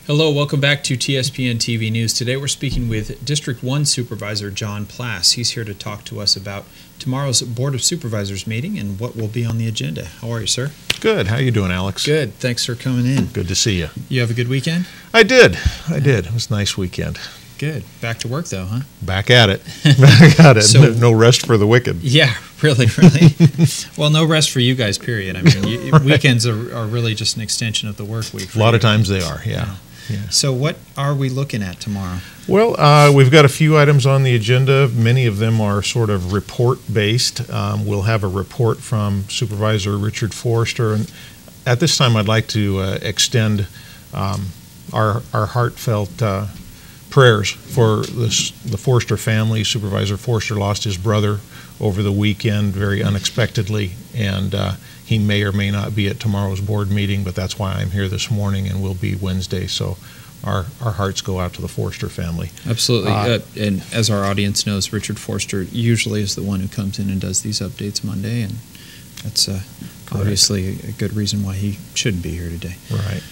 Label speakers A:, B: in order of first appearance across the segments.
A: Hello, welcome back to TSPN TV News. Today we're speaking with District 1 Supervisor John Plasse. He's here to talk to us about tomorrow's Board of Supervisors meeting and what will be on the agenda. How are you, sir?
B: Good. How you doing, Alex?
A: Good. Thanks for coming in.
B: Good to see you.
A: You have a good weekend?
B: I did. It was a nice weekend.
A: Good. Back to work, though, huh?
B: Back at it. Back at it.
A: So,
B: no rest for the wicked.
A: Yeah, really. Well, no rest for you guys, period. I mean,
B: Right.
A: Weekends are really just an extension of the work week.
B: A lot of times they are, yeah.
A: So what are we looking at tomorrow?
B: Well, we've got a few items on the agenda. Many of them are sort of report-based. We'll have a report from Supervisor Richard Forrester. And at this time, I'd like to extend our heartfelt prayers for the Forrester family. Supervisor Forrester lost his brother over the weekend very unexpectedly, and he may or may not be at tomorrow's board meeting, but that's why I'm here this morning and will be Wednesday. So our hearts go out to the Forrester family.
A: Absolutely. And as our audience knows, Richard Forrester usually is the one who comes in and does these updates Monday, and that's obviously a good reason why he shouldn't be here today.
B: Right.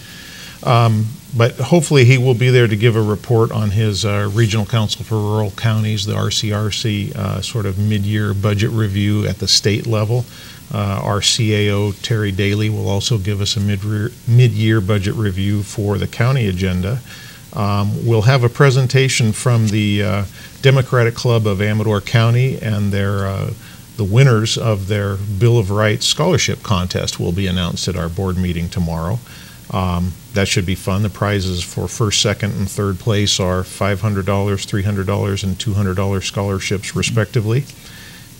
B: But hopefully he will be there to give a report on his Regional Council for Rural Counties, the RCRC, sort of mid-year budget review at the state level. Our CAO, Terry Daly, will also give us a mid-year budget review for the county agenda. We'll have a presentation from the Democratic Club of Amador County, and the winners of their Bill of Rights scholarship contest will be announced at our board meeting tomorrow. That should be fun. The prizes for first, second, and third place are $500, $300, and $200 scholarships, respectively.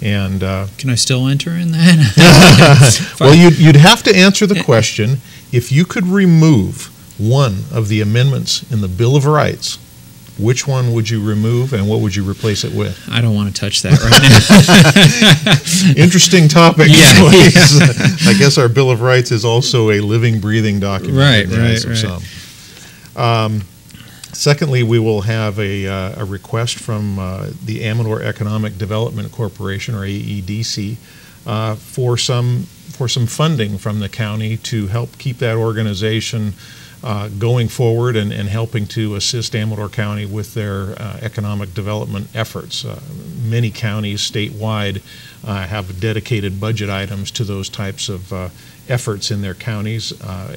B: And
A: can I still enter in that?
B: Well, you'd have to answer the question: if you could remove one of the amendments in the Bill of Rights, which one would you remove, and what would you replace it with?
A: I don't want to touch that right
B: now. Interesting topic.
A: Yeah.
B: I guess our Bill of Rights is also a living, breathing document.
A: Right.
B: Secondly, we will have a request from the Amador Economic Development Corporation, or AEDC, for some funding from the county to help keep that organization going forward and helping to assist Amador County with their economic development efforts. Many counties statewide have dedicated budget items to those types of efforts in their counties.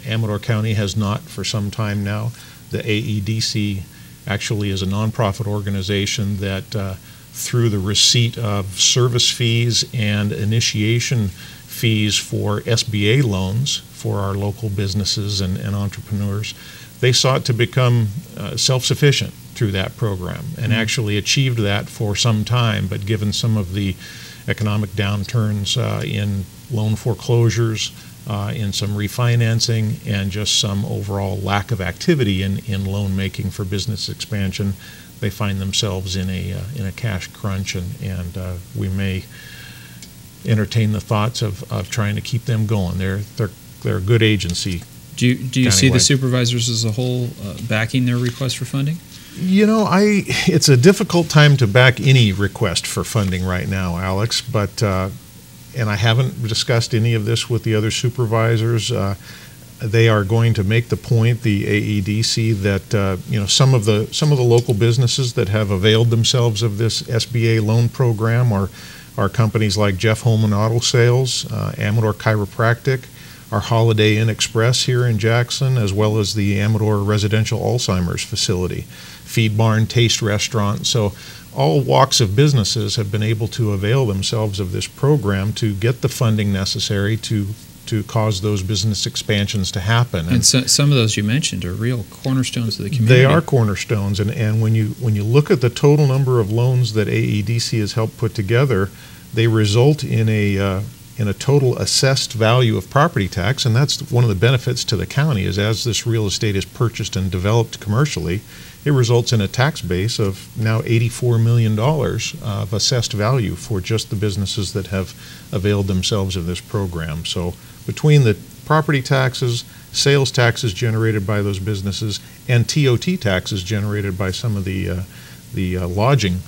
B: Amador County has not for some time now. The AEDC actually is a nonprofit organization that through the receipt of service fees and initiation fees for SBA loans for our local businesses and entrepreneurs, they sought to become self-sufficient through that program and actually achieved that for some time, but given some of the economic downturns in loan foreclosures, in some refinancing, and just some overall lack of activity in loan making for business expansion, they find themselves in a cash crunch, and we may entertain the thoughts of trying to keep them going. They're a good agency.
A: Do you see the supervisors as a whole backing their request for funding?
B: You know, it's a difficult time to back any request for funding right now, Alex, but and I haven't discussed any of this with the other supervisors. They are going to make the point, the AEDC, that some of the local businesses that have availed themselves of this SBA loan program are companies like Jeff Holman Auto Sales, Amador Chiropractic, our Holiday Inn Express here in Jackson, as well as the Amador Residential Alzheimer's Facility, Feed Barn, Taste Restaurant. So all walks of businesses have been able to avail themselves of this program to get the funding necessary to cause those business expansions to happen.
A: And so, some of those you mentioned are real cornerstones of the community.
B: They are cornerstones, and when you look at the total number of loans that AEDC has helped put together, they result in a total assessed value of property tax, and that's one of the benefits to the county, is as this real estate is purchased and developed commercially, it results in a tax base of now $84 million of assessed value for just the businesses that have availed themselves of this program. So between the property taxes, sales taxes generated by those businesses, and TOT taxes generated by some of the lodging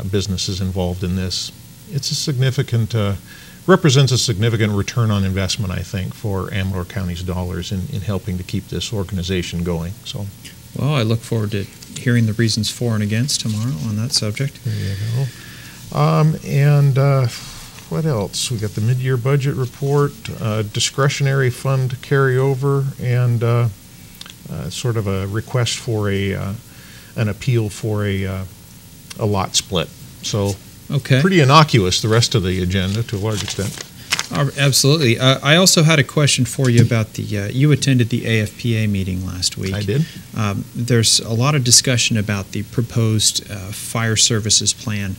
B: businesses involved in this, it's a significant represents a significant return on investment, I think, for Amador County's dollars in helping to keep this organization going. So,
A: Well, I look forward to hearing the reasons for and against tomorrow on that subject.
B: There you go. What else? We got the mid-year budget report, discretionary fund carryover, and sort of a request for an appeal for a lot split. So
A: Okay.
B: pretty innocuous, the rest of the agenda to a large extent.
A: Absolutely. I also had a question for you about you attended the AFPA meeting last week.
B: I did.
A: There's a lot of discussion about the proposed fire services plan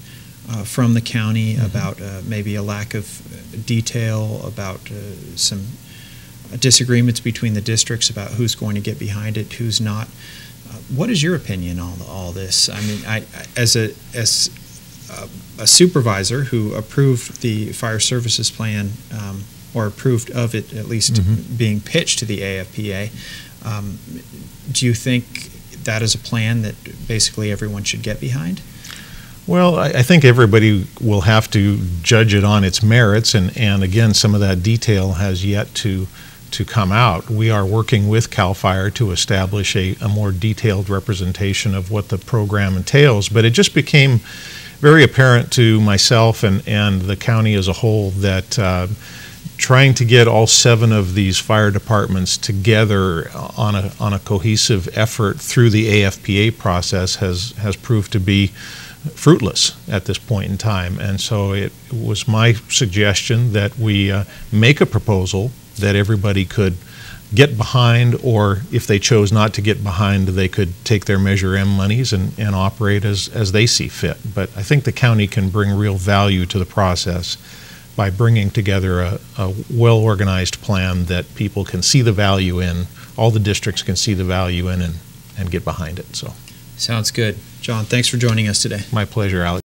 A: from the county, about maybe a lack of detail, about some disagreements between the districts about who's going to get behind it, who's not. What is your opinion on all this? I mean, as a supervisor who approved the fire services plan, or approved of it at least being pitched to the AFPA, do you think that is a plan that basically everyone should get behind?
B: Well, I think everybody will have to judge it on its merits, and again, some of that detail has yet to come out. We are working with CAL FIRE to establish a more detailed representation of what the program entails, but it just became very apparent to myself and the county as a whole that trying to get all 7 of these fire departments together on a cohesive effort through the AFPA process has proved to be fruitless at this point in time. And so it was my suggestion that we make a proposal that everybody could get behind, or if they chose not to get behind, they could take their Measure M monies and operate as they see fit. But I think the county can bring real value to the process by bringing together a well-organized plan that people can see the value in, all the districts can see the value in, and get behind it. So,
A: Sounds good. John, thanks for joining us today.
B: my pleasure, Alex.